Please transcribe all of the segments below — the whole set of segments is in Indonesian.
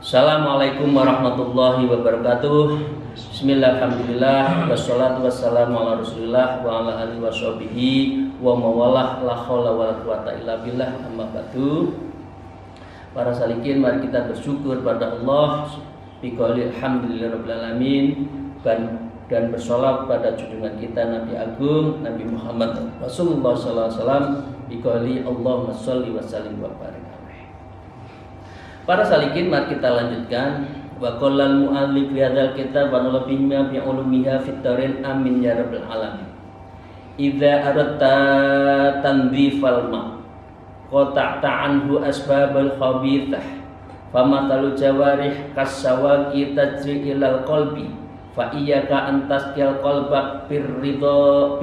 Assalamualaikum warahmatullahi wabarakatuh. Bismillah, alhamdulillah, wassalatu wassalamu ala rasulillah wa ala alihi wa sahbihi wa mawalah, la haula wa la quwata illa billah, amma ba'du. Para salikin, mari kita bersyukur pada Allah biqauli alhamdulillahirabbil alamin, dan bersolawat pada junjungan kita Nabi Agung Nabi Muhammad Rasulullah sallallahu alaihi wasallam biqauli Allahumma sholli wa sallim wa barik. Para salikin, mari kita lanjutkan. Wa qallal mu'allif fi hadzal kitab wa nulabihima bi ulumiha fit darin amin ya rabbal alamin. Idza aradta tandzifal ma qata'ta anhu asbabal khabithah famatalu jawarih kasawaqi tajri ilal qalbi fa iyyaka an tasqil qalbak birrida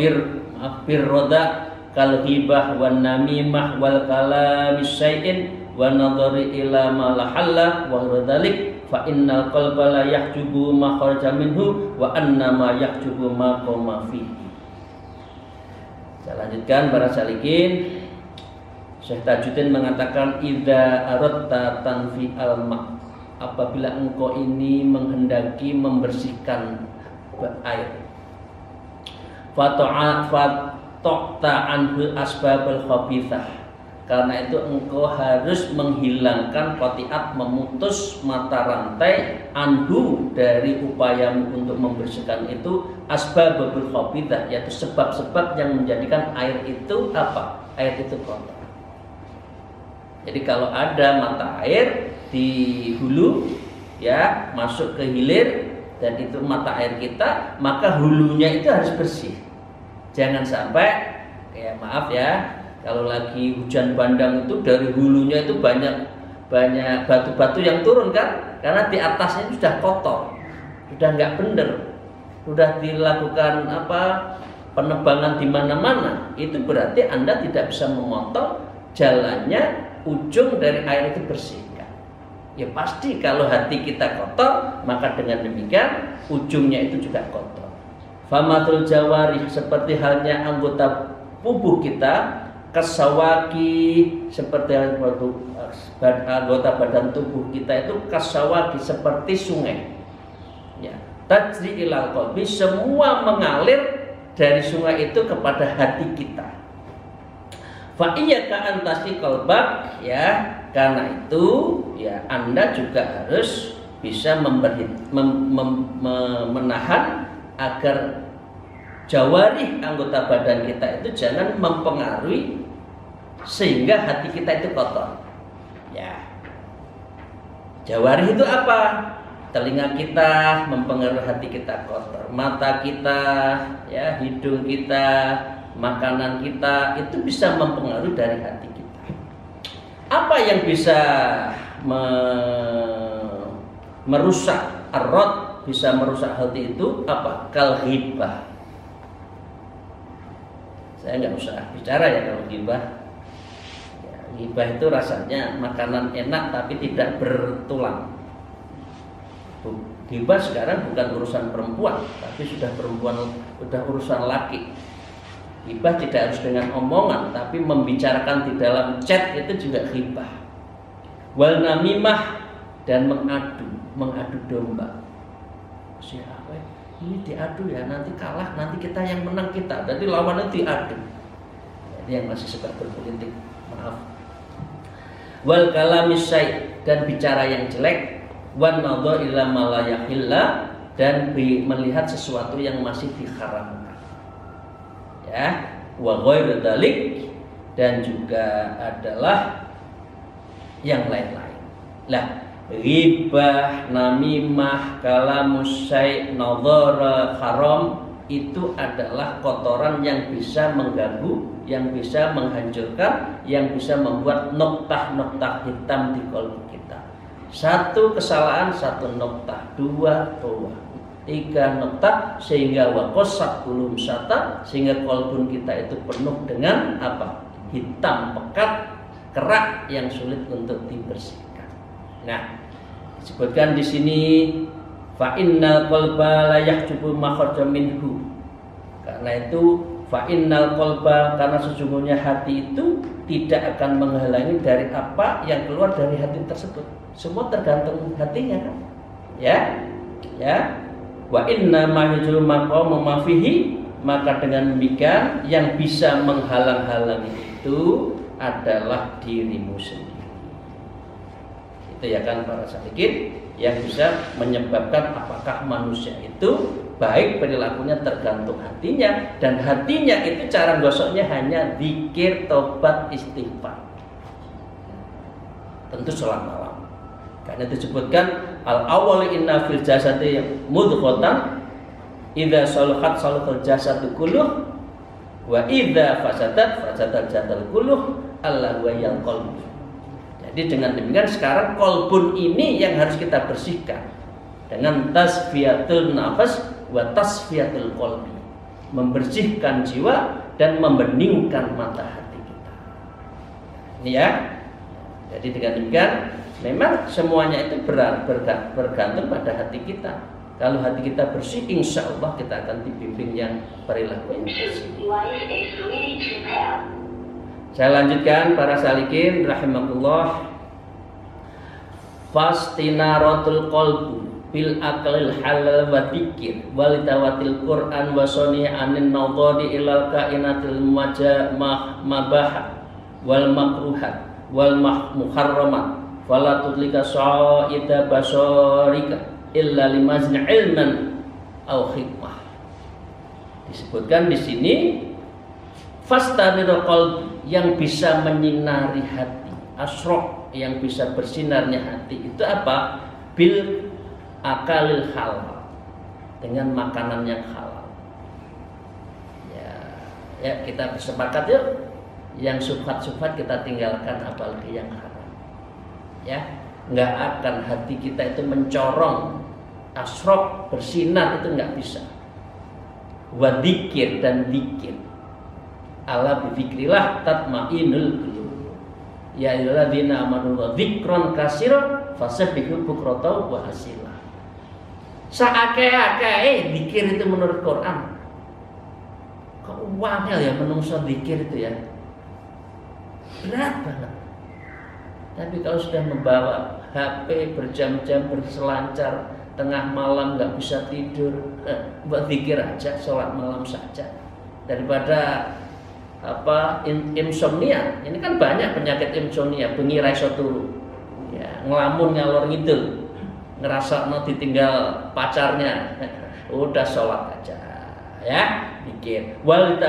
kal ghibah wan namimah wal kalami syai'in wa nadhari ila ma la halla wa dzalik fa innal qalba la yahjubu ma kharaja minhu wa anna ma yahjubu ma qama fihi. Saya lanjutkan para salikin. Syekh Tajuddin mengatakan idza aradta tanfi al-ma, apabila engkau ini menghendaki membersihkan air, fata'ta anhu asbabul khabithah, karena itu engkau harus menghilangkan qati'at, memutus mata rantai anhu dari upayamu untuk membersihkan itu asbabul khabithah, yaitu sebab-sebab yang menjadikan air itu apa? Air itu kotor. Jadi kalau ada mata air di hulu ya masuk ke hilir dan itu mata air kita, maka hulunya itu harus bersih. Jangan sampai ya maaf ya, kalau lagi hujan bandang itu dari hulunya itu banyak batu-batu yang turun kan, karena di atasnya itu sudah kotor, sudah nggak bener, sudah dilakukan penebangan di mana-mana. Itu berarti Anda tidak bisa memotong jalannya ujung dari air itu bersihkan. Ya pasti kalau hati kita kotor, maka dengan demikian ujungnya itu juga kotor. Famatul jawarih, seperti halnya anggota tubuh kita, kasawaki, seperti anggota badan tubuh kita itu kasawaki, seperti sungai. Ya, tajri ilal qalbi, semua mengalir dari sungai itu kepada hati kita. Fa iyyaka an tasqil qalbak, ya, karena itu ya Anda juga harus bisa menahan agar jawarih anggota badan kita itu jangan mempengaruhi sehingga hati kita itu kotor. Ya. Jawarih itu apa? Telinga kita mempengaruhi hati kita kotor, mata kita, ya, hidung kita, makanan kita itu bisa mempengaruhi dari hati kita. Apa yang bisa merusak arrod, bisa merusak hati itu apa? Kal ghibah. Saya nggak usah bicara ya kalau ghibah. Ya, ghibah itu rasanya makanan enak tapi tidak bertulang. Ghibah sekarang bukan urusan perempuan, tapi sudah urusan laki. Ghibah tidak harus dengan omongan, tapi membicarakan di dalam chat itu juga ghibah. Wal namimah, dan mengadu domba. Siapa? Ini diadu ya, nanti kalah, nanti kita yang menang kita. Jadi lawannya diadu. Jadi yang masih suka berpolitik, maaf. Wal kalami syai', dan bicara yang jelek. Wan nadha ila ma la yahilla, dan melihat sesuatu yang masih diharamkan. Ya, wa ghairu dzalik, dan juga adalah yang lain-lain. Lah, ghibah, namimah, kalamus syai', nadhara haram itu adalah kotoran yang bisa mengganggu, yang bisa menghancurkan, yang bisa membuat noktah-noktah hitam di kolbu kita. Satu kesalahan, satu noktah, dua toa. 3 noktah sehingga waqasat qulum syata, sehingga kolbun kita itu penuh dengan apa? Hitam pekat, kerak yang sulit untuk dibersihkan. Nah, disebutkan di sini fa innal qalba la yahjubu ma kharaja minhu. Karena itu fa innal qalba, karena sesungguhnya hati itu tidak akan menghalangi dari apa yang keluar dari hati tersebut. Semua tergantung hatinya kan. Ya. Wa inna ma yajru maqam ma fihi, maka dengan demikian yang bisa menghalang-halangi itu adalah dirimu sendiri. Itu ya kan para salikin, yang bisa menyebabkan apakah manusia itu baik perilakunya tergantung hatinya, dan hatinya itu cara gosoknya hanya zikir, tobat, istighfar. Tentu sholat malam. Karena disebutkan al-awwal inna fil jasadi mudghatan idza salahat salahal jasadu kulluh wa idza fasadat fasadal jasadu kulluh Allah wa yang qalb. Jadi dengan demikian sekarang kolbun ini yang harus kita bersihkan dengan tasfiyatul nafas wa tasfiyatul qalbi, membersihkan jiwa dan membeningkan mata hati kita. Ini ya. Jadi dengan demikian memang semuanya itu bergantung pada hati kita. Kalau hati kita bersih, insya Allah kita akan dibimbing yang perilaku yang bersih. Saya lanjutkan para salikin rahimakumullah. Fastinaratul qalbu bil aqlil halal wa dzikir wal tawatil Qur'an wa suni'anin nadhari ilal kainatil mabah wal makruhat wal muharramat fala tudlika sa'ida basarika illa limazni ilman aw hikmah. Disebutkan di sini fastanirul qalbi, yang bisa menyinari hati, asrok, yang bisa bersinarnya hati itu apa? Bil akalil halal, dengan makanan yang halal. Ya kita bersepakat yuk, yang subhat-subhat kita tinggalkan, apalagi yang haram. Ya, nggak akan hati kita itu mencorong, asrok, bersinar, itu nggak bisa. Wa dzikir, dan dzikir. Ala bidzikrillah tatmainul qulub. Ya ayyuhalladzina amanu dzikron katsiran fasabbihu bukratan wa asila. Saake-ake dzikir itu menurut Quran. Kok wangel ya menungso dzikir itu ya. Berat banget. Tapi kalau sudah membawa HP berjam-jam berselancar, tengah malam nggak bisa tidur, buat zikir aja, sholat malam saja, daripada insomnia. Ini kan banyak penyakit insomnia, bengi ra iso turu, ya, ngelamun ngalor ngidul, ngerasa mau ditinggal pacarnya, udah sholat aja, ya, zikir. Wa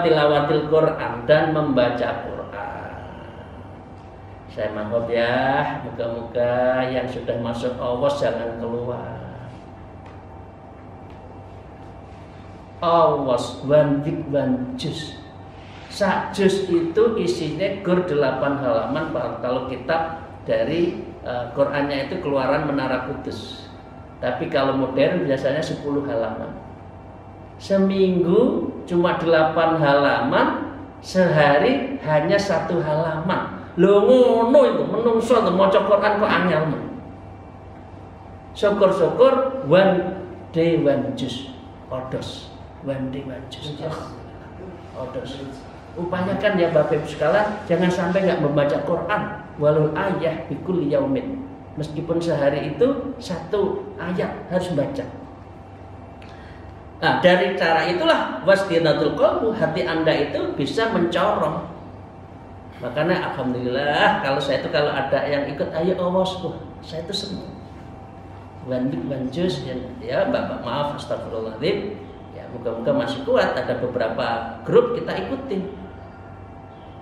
tilawatil Quran, dan membaca Quran. Saya mohon ya, moga-moga yang sudah masuk awas jangan keluar. Awas one juz. Sak juz itu isinya gur 8 halaman kalau kitab dari Qurannya itu Keluaran Menara Kudus. Tapi kalau modern biasanya 10 halaman. Seminggu cuma 8 halaman, sehari hanya 1 halaman. Lho ngono itu menungso maca Quran kok angel men. Syukur-syukur one day one juz. Odos. One day one juz. Odos. Upayakan ya Bapak Ibu sekalian, jangan sampai enggak membaca Quran walau ayah bikul yaumin. Meskipun sehari itu 1 ayat harus baca. Nah, dari cara itulah wasdinatul qalbu, hati Anda itu bisa mencorong. Makanya alhamdulillah kalau saya itu kalau ada yang ikut ayo awas, saya itu senang. Banjus ya Bapak, maaf astagfirullahaladzim. Ya moga-moga masih kuat, ada beberapa grup kita ikutin.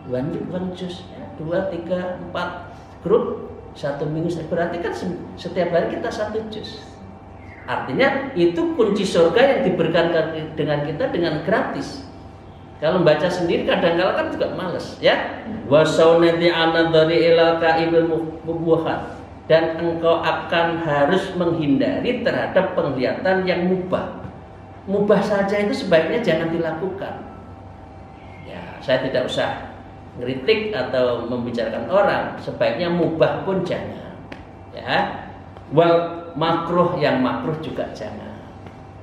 Banjus ya, 2, 3, 4 grup 1 minggu, berarti kan setiap hari kita 1 juz. Artinya itu kunci surga yang diberikan dengan kita dengan gratis. Kalau membaca sendiri kadang-kala kan juga males, ya. Wa saunati anadari ila kaibil mubuhat. dan engkau akan harus menghindari terhadap penglihatan yang mubah. Mubah saja itu sebaiknya jangan dilakukan. Ya, saya tidak usah ngeritik atau membicarakan orang, sebaiknya mubah pun jangan. Ya, wal makruh, yang makruh juga jangan.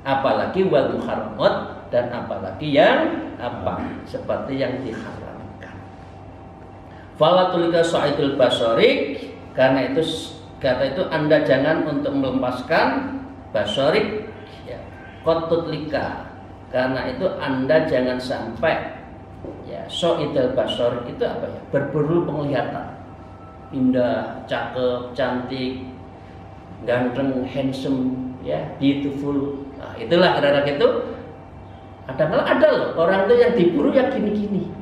Apalagi wal muharramat, dan apalagi yang seperti yang diharamkan. Falatulika sa'idul basorik, karena itu Anda jangan untuk melepaskan basorik, ya, kotutlika, karena itu Anda jangan sampai, ya, sa'idul basorik itu apa ya, berburu penglihatan, indah, cakep, cantik, ganteng, handsome, ya, beautiful. Nah, itulah kira-kira itu. Ada loh orang tuh yang diburu ya gini-gini,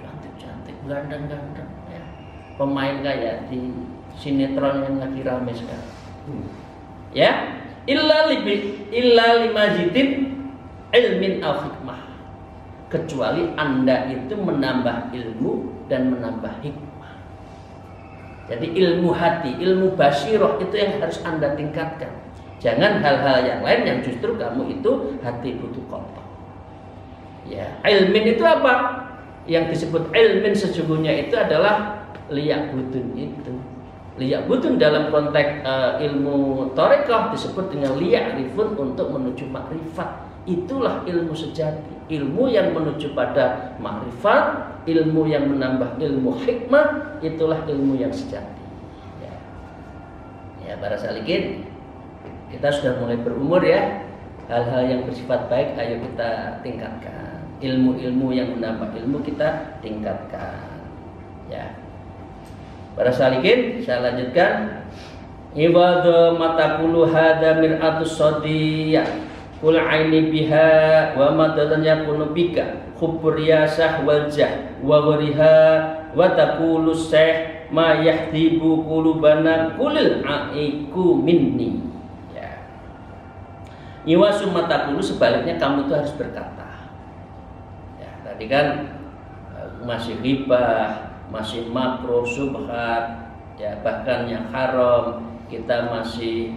cantik-cantik, ganteng-ganteng, ya. Pemain kayak di sinetron yang lagi rame sekarang. Ya, illa limajidin ilmin al hikmah, kecuali Anda itu menambah ilmu dan menambah hikmah. Jadi ilmu hati, ilmu basiroh itu yang harus Anda tingkatkan. Jangan hal-hal yang lain yang justru kamu itu hati butuh kotor. Ya, ilmin itu apa? Yang disebut ilmin sesungguhnya itu adalah liyak butun itu. Liyak butun dalam konteks ilmu tarekah disebut dengan liyak rifun, untuk menuju makrifat. Itulah ilmu sejati. Ilmu yang menuju pada makrifat, ilmu yang menambah ilmu hikmah, itulah ilmu yang sejati. Ya, ya, para salikin, kita sudah mulai berumur ya. Hal-hal yang bersifat baik ayo kita tingkatkan. Ilmu-ilmu yang menambah ilmu kita tingkatkan. Ya. Para salikin, saya lanjutkan. Ibadu matakulu hada mir'atus sodiyah kul aini biha wa madadan yakunu bika khubur riyasah waljah wa wariha wa takulu syekh ma yahdibu kulubana kulil aiku minni. Ya. Iwasu matakulu, sebaliknya kamu itu harus berkata. Tadi kan masih ghibah, masih makruh, subhat, ya, bahkan yang haram, kita masih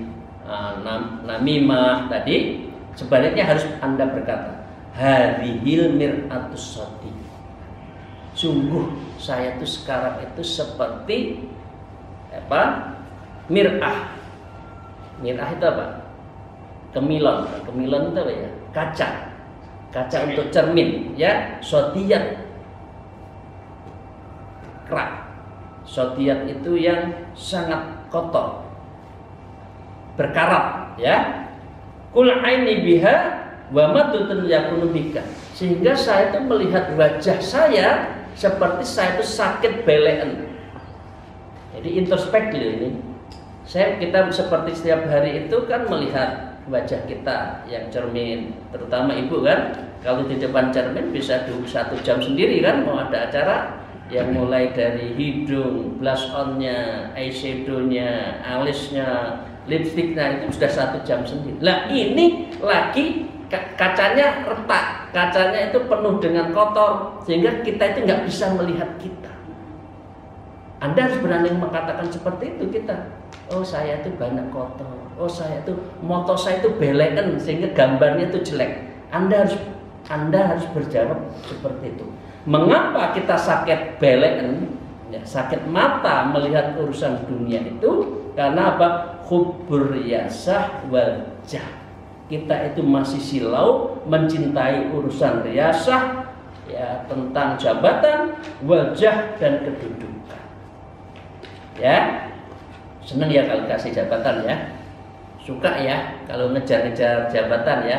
namimah tadi. Sebaliknya harus Anda berkata, hadhil mir'atus sadi. Sungguh saya itu sekarang itu seperti apa? Mir'ah. Mir'ah itu apa? Kemilon. Kemilon itu apa ya? Kaca untuk cermin, ya. Sodiyat, kerak. Sodiyat itu yang sangat kotor, berkarat, ya. Kul aini biha wa madutun yakunu bika, sehingga saya itu melihat wajah saya seperti saya itu sakit belean. Jadi introspeksi ini. Kita seperti setiap hari itu kan melihat wajah kita yang cermin, terutama ibu kan, kalau di depan cermin bisa 1 jam sendiri kan, mau ada acara yang mulai dari hidung, blush on-nya, eyeshadow-nya, alisnya, lipstiknya, itu sudah 1 jam sendiri. Lah ini lagi kacanya retak, kacanya itu penuh dengan kotor, sehingga kita itu nggak bisa melihat kita. Anda harus berani mengatakan seperti itu kita. Oh saya itu banyak kotor. Oh saya itu moto saya itu belean sehingga gambarnya itu jelek. Anda harus berjawab seperti itu. Mengapa kita sakit belean, ya, sakit mata melihat urusan dunia itu? Karena apa? Hubur riyasah waljah. Kita itu masih silau mencintai urusan riyasah, ya, tentang jabatan, wajah dan kedudukan. Ya, seneng ya kalau kasih jabatan ya. Suka ya kalau ngejar-ngejar jabatan ya.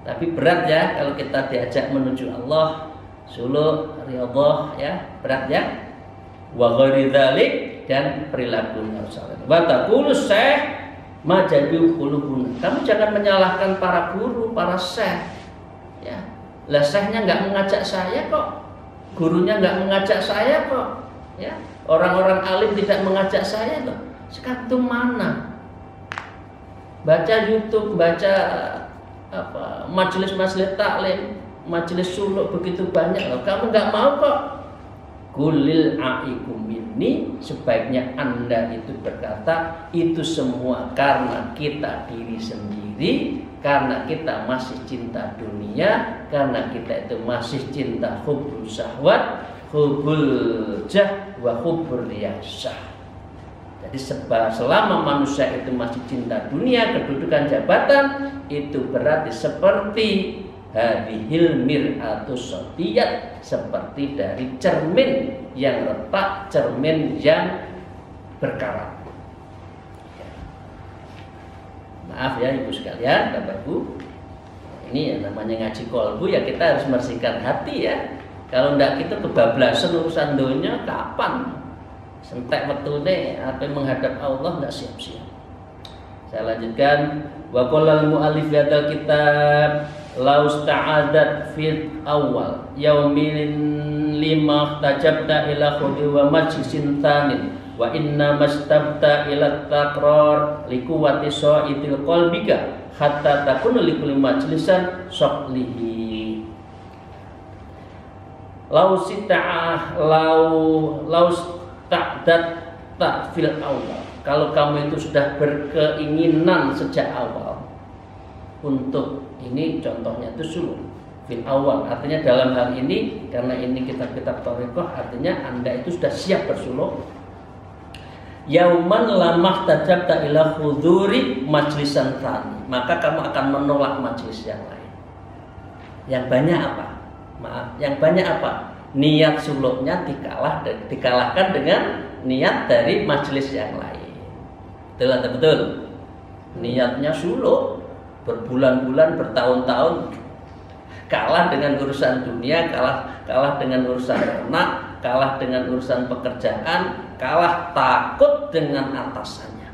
Tapi berat ya kalau kita diajak menuju Allah, suluk, riyadhah ya, berat ya. Wa ghairi dzalik, dan perilaku Rasulullah. Wa taqulu syekh majabu qulubun. Kamu jangan menyalahkan para guru, para syekh. Ya. Lah syekhnya enggak mengajak saya kok. Gurunya enggak mengajak saya kok. Ya. Orang-orang alim tidak mengajak saya loh. Sekarang itu mana? Baca YouTube, baca apa, majelis taklim, majelis suluk begitu banyak loh. Kamu nggak mau kok. Kulil aikum ini, sebaiknya Anda itu berkata itu semua karena kita diri sendiri, karena kita masih cinta dunia, karena kita itu masih cinta hubbul syahwat, hubbul jah wa hubbur riyasah. Jadi selama manusia itu masih cinta dunia, kedudukan, jabatan, itu berarti seperti hadhil mir'atus sotiyat, seperti dari cermin yang retak, cermin yang berkarat. Maaf ya ibu sekalian, bapak ibu, ini yang namanya ngaji kolbu ya, kita harus membersihkan hati ya. Kalau enggak kita kebablasan urusan dunia, kapan sentek wetune apa menghadap Allah enggak siap-siap. Saya lanjutkan, wa qala al-mu'allif hadzal kitab laus ta'adat fil awal yaumin lima tajabta ila khudi wa majlisin tanin wa inna mastabta ila taqrar liquwati sa'idil qalbika hatta takuna likulli majlisan saqlihi. Laus ta'adat tak fil awal, kalau kamu itu sudah berkeinginan sejak awal untuk ini, contohnya itu suluk fil awal, artinya dalam hal ini karena ini kitab-kitab thariqah, artinya Anda itu sudah siap bersuluk. Yauman lamah tajabta ila huduri majlisan tsani, maka kamu akan menolak majlis yang lain. Yang banyak apa? Maaf, yang banyak apa? Niat suluknya dikalahkan dengan niat dari majlis yang lain. Betul atau betul? Niatnya suluk berbulan-bulan, bertahun-tahun, kalah dengan urusan dunia, kalah dengan urusan anak, kalah dengan urusan pekerjaan, kalah takut dengan atasannya.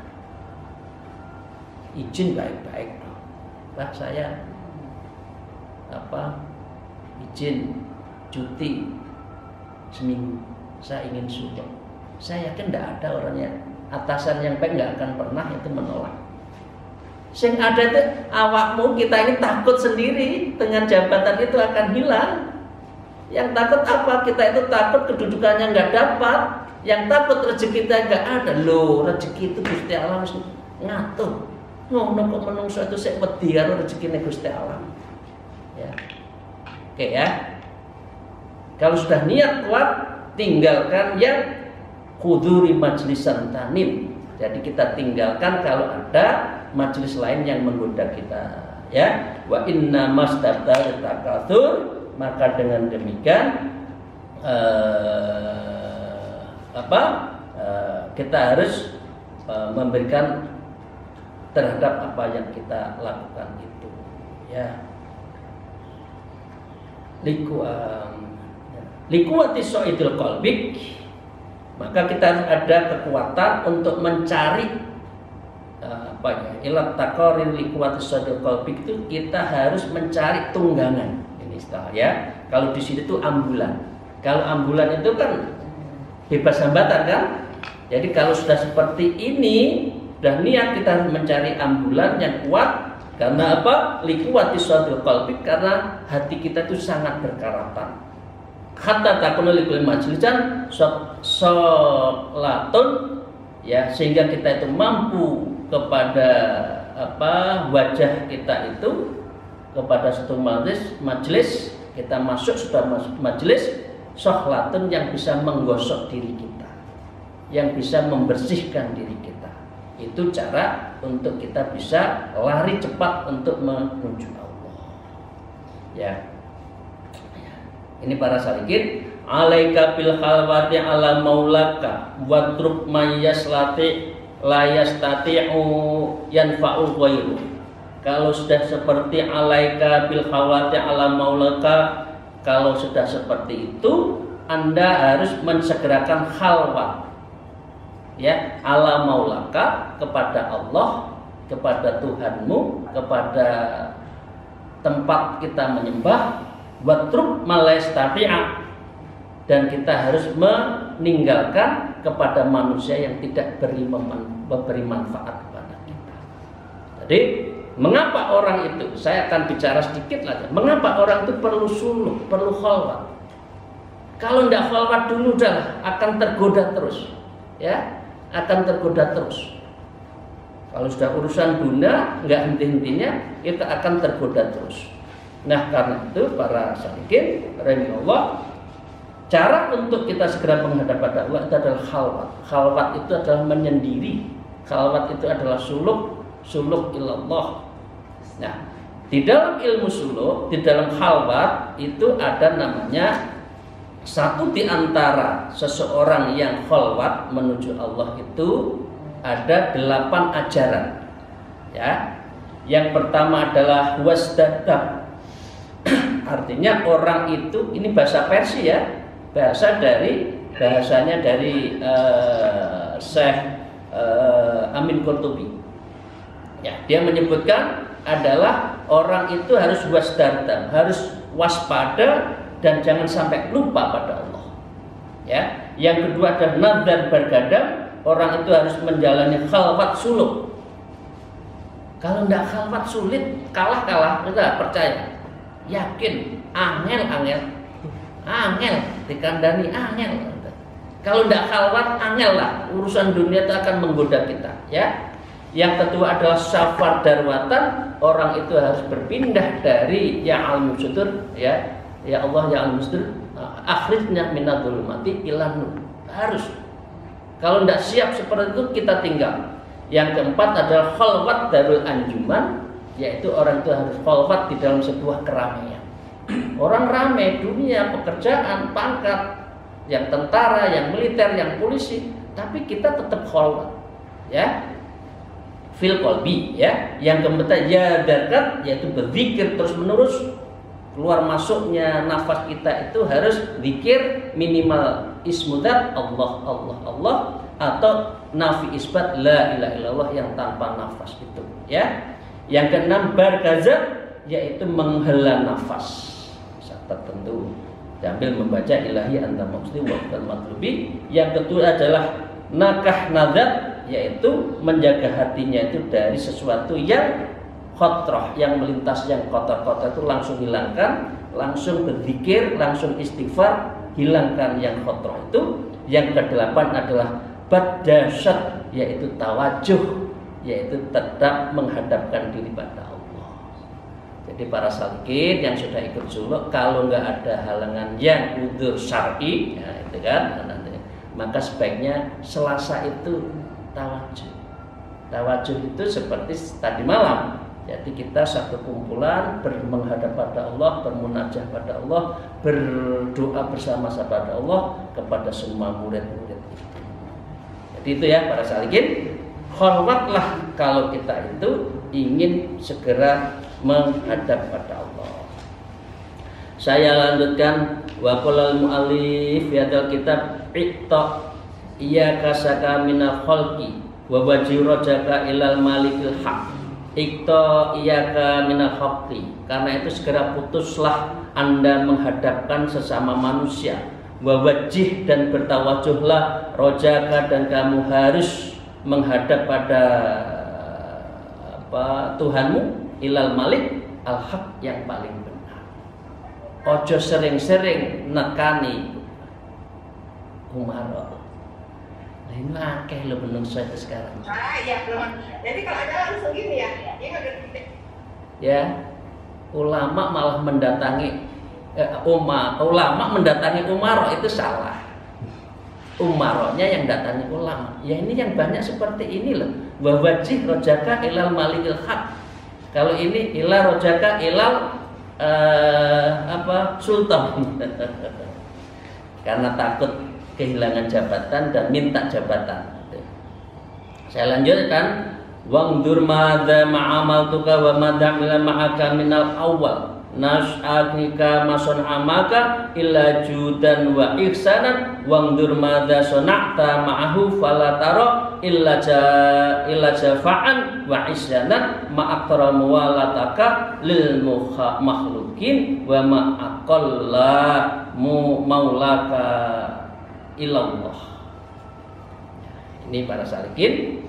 Izin baik-baik dong. Pak, saya izin cuti seminggu, saya ingin suluk. Saya yakin tidak ada orangnya, atasan yang baik nggak akan pernah itu menolak. Sing ada itu awakmu, kita ini takut sendiri dengan jabatan itu akan hilang. Yang takut apa? Kita itu takut kedudukannya nggak dapat. Yang takut rezeki kita nggak ada. Loh, rezeki itu Gusti Allah ngatur. Ngono kok menungso itu sik wedi karo rezekine Gusti Allah. Ya. Oke ya. Kalau sudah niat kuat, tinggalkan yang huduri majlisan tanim. Jadi kita tinggalkan kalau ada majelis lain yang menggoda kita, ya. Wa inna mastabta takatsur, maka dengan demikian kita harus memberikan terhadap apa yang kita lakukan itu, ya. Liquwati sa'idil qalbik, maka kita harus ada kekuatan untuk mencari ilat taqarrir liquwati sa'idil qalbik, itu kita harus mencari tunggangan. Ini istilah ya. Kalau di sini itu ambulan. Kalau ambulan itu kan bebas hambatan kan. Jadi kalau sudah seperti ini, sudah niat kita harus mencari ambulan yang kuat. Karena apa? Liquwati sa'idil qalbik, karena hati kita itu sangat berkaratan. Hatta takunu likulli majlisan sholatun, ya, sehingga kita itu mampu kepada wajah kita itu kepada satu majelis, kita masuk sudah majelis sholatun yang bisa menggosok diri kita, yang bisa membersihkan diri kita. Itu cara untuk kita bisa lari cepat untuk menuju Allah, ya. Ini para salikin, alaika bil khalwati ala maulaka watruk mayaslati layastati'u yanfa'u ghairu. Kalau sudah seperti alaika bil khalwati ala maulaka, kalau sudah seperti itu Anda harus mensegerakan khalwat, ya, ala maulaka, kepada Allah, kepada Tuhanmu, kepada tempat kita menyembah. Watruk malaistati'a, dan kita harus meninggalkan kepada manusia yang tidak memberi manfaat kepada kita. Jadi mengapa orang itu, saya akan bicara sedikit lagi, mengapa orang itu perlu suluk, perlu khalwat? Kalau tidak khalwat dulu dah akan tergoda terus, ya, akan tergoda terus. Kalau sudah urusan dunia nggak henti-hentinya, kita akan tergoda terus. Nah karena itu para salikin, rahimahullah, cara untuk kita segera menghadap pada Allah itu adalah khalwat. Khalwat itu adalah menyendiri. Khalwat itu adalah suluk ilallah. Nah, di dalam ilmu suluk, di dalam khalwat itu ada namanya satu di antara seseorang yang khalwat menuju Allah itu ada 8 ajaran. Ya. Yang pertama adalah wasdadab. Artinya orang itu, ini bahasa Persia ya, bahasanya dari Syekh Amin Qurtubi. Ya, dia menyebutkan adalah orang itu harus wasdadab, harus waspada dan jangan sampai lupa pada Allah. Ya, yang kedua adalah nadar bergadang, orang itu harus menjalani khalwat suluk. Kalau tidak khalwat sulit, kalah, kita percaya. Yakin, angel dikandani angel. Kalau tidak khalwat, angel lah, urusan dunia itu akan menggoda kita, ya. Yang kedua adalah safar darwatan, orang itu harus berpindah dari ya al-musudur, ya Allah ya al-musudur, akhirnya minadzulumati ilan nur. Harus. Kalau tidak siap seperti itu kita tinggal. Yang keempat adalah khalwat darul anjuman, yaitu orang itu harus khalwat di dalam sebuah keramaian. Orang ramai dunia, pekerjaan, pangkat, yang tentara, yang militer, yang polisi, tapi kita tetap khalwat, ya. Fil qalbi, ya. Yang keempat ya darkat, yaitu berzikir terus menerus. Keluar masuknya nafas kita itu harus zikir minimal ismudzat Allah atau nafi isbat la ilaha illallah yang tanpa nafas itu, ya. Yang keenam barkazat, yaitu menghela nafas saat tertentu sambil membaca ilahi anta maqsudi wa matlubi. Yang kedua adalah nakah nadat, yaitu menjaga hatinya itu dari sesuatu yang khotroh, yang melintas, yang kotor-kotor itu langsung hilangkan, langsung berzikir, langsung istighfar, hilangkan yang khotroh itu. Yang kedelapan adalah badasyat, yaitu tawajuh, yaitu tetap menghadapkan diri pada Allah. Jadi para salikin yang sudah ikut suluk, kalau nggak ada halangan yang udzur syar'i, ya itu kan, maka sebaiknya Selasa itu tawajuh. Tawajuh itu seperti tadi malam. Jadi kita satu kumpulan menghadap pada Allah, bermunajah pada Allah, berdoa bersama-sama pada Allah kepada semua murid-murid itu. Jadi itu ya para salikin, khalwatlah kalau kita itu ingin segera menghadap pada Allah. Saya lanjutkan wa qala al-muallif fi hadzal kitab itta iyyaka saka minal khalqi wa wajirajaka ilal malikil haq. Ikto iyaka minal haqqi, karena itu segera putuslah Anda menghadapkan sesama manusia. Wa wajih, dan bertawajuhlah, rojaka, dan kamu harus menghadap pada Tuhanmu, ilal malik al haq, yang paling benar. Ojo sering-sering nekani umaro. Ini akeh lo menungso itu sekarang. Iya belum. Jadi kalau ada langsung gini ya, ya, ulama malah mendatangi ulama mendatangi umaro itu salah. Umaronya yang datangi ulama. Ya ini yang banyak seperti ini loh. Wa wajih rojaka ilal malikil haq. Kalau ini ilal rojaka ilal sultan. Karena takut kehilangan jabatan dan minta jabatan. Saya lanjutkan, wangdur madza ma'amaltuka wa madza ila ma'aka minal awal nas'atika masun amaka illa judan wa ihsanan wangdur madza sona'ta ma'ahu fala tara illa jafa'an wa isyanan ma'akthara muwalataka lil makhlukin wa ma'aqalla maulaka ilallah. Ini para salikin,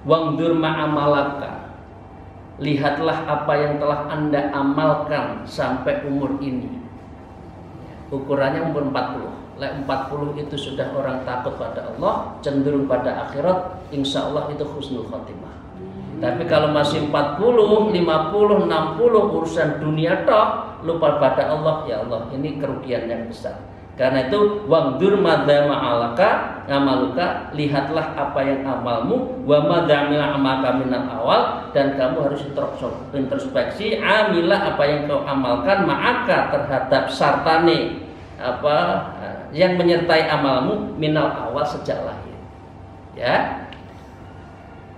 wangdur ma'amalaka, lihatlah apa yang telah Anda amalkan sampai umur ini. ukurannya umur 40. Lek 40 itu sudah orang takut pada Allah, cenderung pada akhirat, insya Allah itu husnul khotimah. Tapi kalau masih 40, 50, 60 urusan dunia toh, lupa pada Allah, ya Allah, ini kerugian yang besar. Karena itu wangdur madza ma'alaka ngamaluka, lihatlah apa yang amalmu, wa madza amila amaka minal awal, dan kamu harus introspeksi amilah apa yang kau amalkan ma'aka terhadap sartane apa yang menyertai amalmu minal awal sejak lahir. Ya.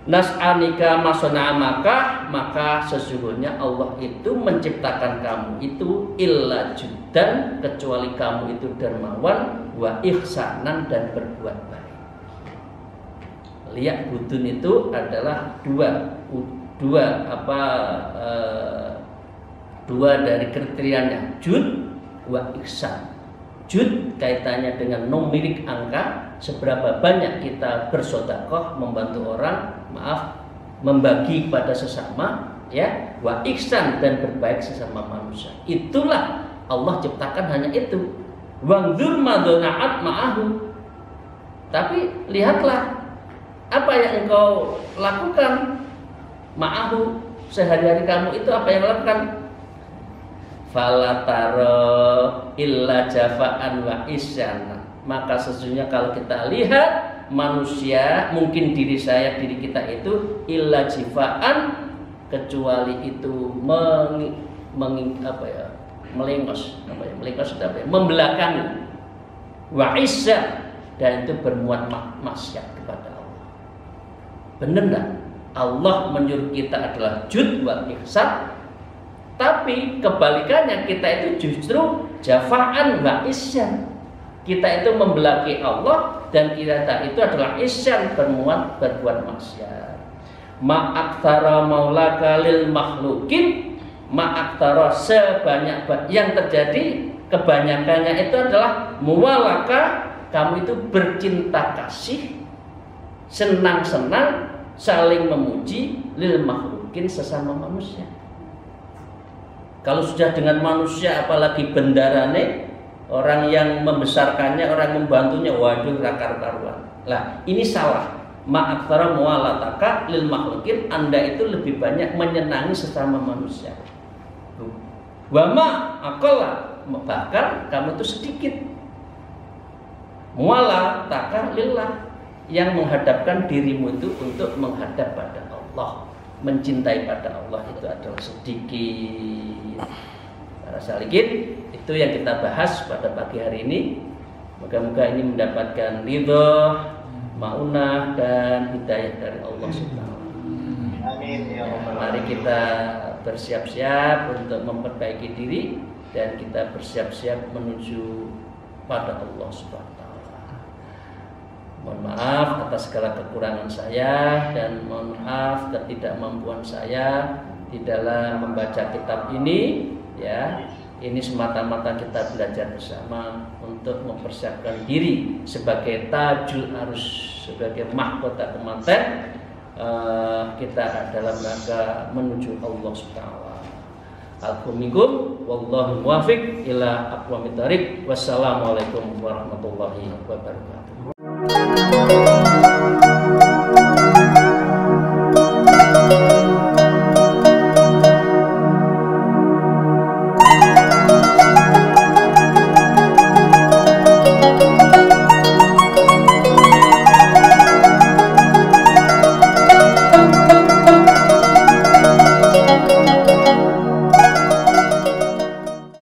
Nas'anika masona maka sesungguhnya Allah itu menciptakan kamu itu illa judan, kecuali kamu itu dermawan, wa ihsanan, dan berbuat baik. Lihat budun itu adalah dua dari kriterianya, jud wa ihsan. Jud kaitannya dengan numerik angka, seberapa banyak kita bersedekah, membantu orang, membagi kepada sesama, ya, wa ihsan, dan berbaik sesama manusia. Itulah Allah ciptakan, hanya itu. Wangzur madona'at ma'ahu. Tapi lihatlah apa yang engkau lakukan ma'ahu, sehari-hari kamu itu apa yang lakukan. Fala taro illa jafaan wa isyana. Maka sesungguhnya kalau kita lihat manusia, mungkin diri kita itu illa jifaan, kecuali itu melengos membelakangi, wa isya, dan itu bermuat maksiat kepada Allah. Benar enggak? Allah menyuruh kita adalah jud wa ihsan, tapi kebalikannya kita itu justru jafaan wa isyan. Kita itu membelaki Allah, dan kita itu adalah isyan, berbuat maksiat. Ma'aktara maulaka lil makhlukin, ma'aktara sebanyak yang terjadi, kebanyakannya itu adalah muwalaka, kamu itu bercinta kasih, senang-senang, saling memuji, lil makhlukin, sesama manusia. Kalau sudah dengan manusia, apalagi bendarane, orang yang membesarkannya, orang membantunya, waduh rakar-karuan. Lah, ini salah. Ma'aktara muwalataka lil makhlukin, Anda itu lebih banyak menyenangi sesama manusia. Wa ma aqalla, bahkan kamu itu sedikit. Muwalataka lillah, yang menghadapkan dirimu itu untuk menghadap pada Allah, mencintai pada Allah itu adalah sedikit. Para salikin, itu yang kita bahas pada pagi hari ini. Moga-moga ini mendapatkan ridho, maunah, dan hidayah dari Allah Subhanahu. Amin. Mari kita bersiap-siap untuk memperbaiki diri, dan kita bersiap-siap menuju pada Allah Subhanahu. Mohon maaf atas segala kekurangan saya, dan mohon maaf ketidakmampuan saya di dalam membaca kitab ini, ya. Ini semata-mata kita belajar bersama untuk mempersiapkan diri sebagai tajul arus, sebagai mahkota kematian kita dalam rangka menuju Allah Subhanahu wa taala. Alhamdulillah, wallahu muwaffiq ila aqwamit thariq. Wassalamualaikum warahmatullahi wabarakatuh.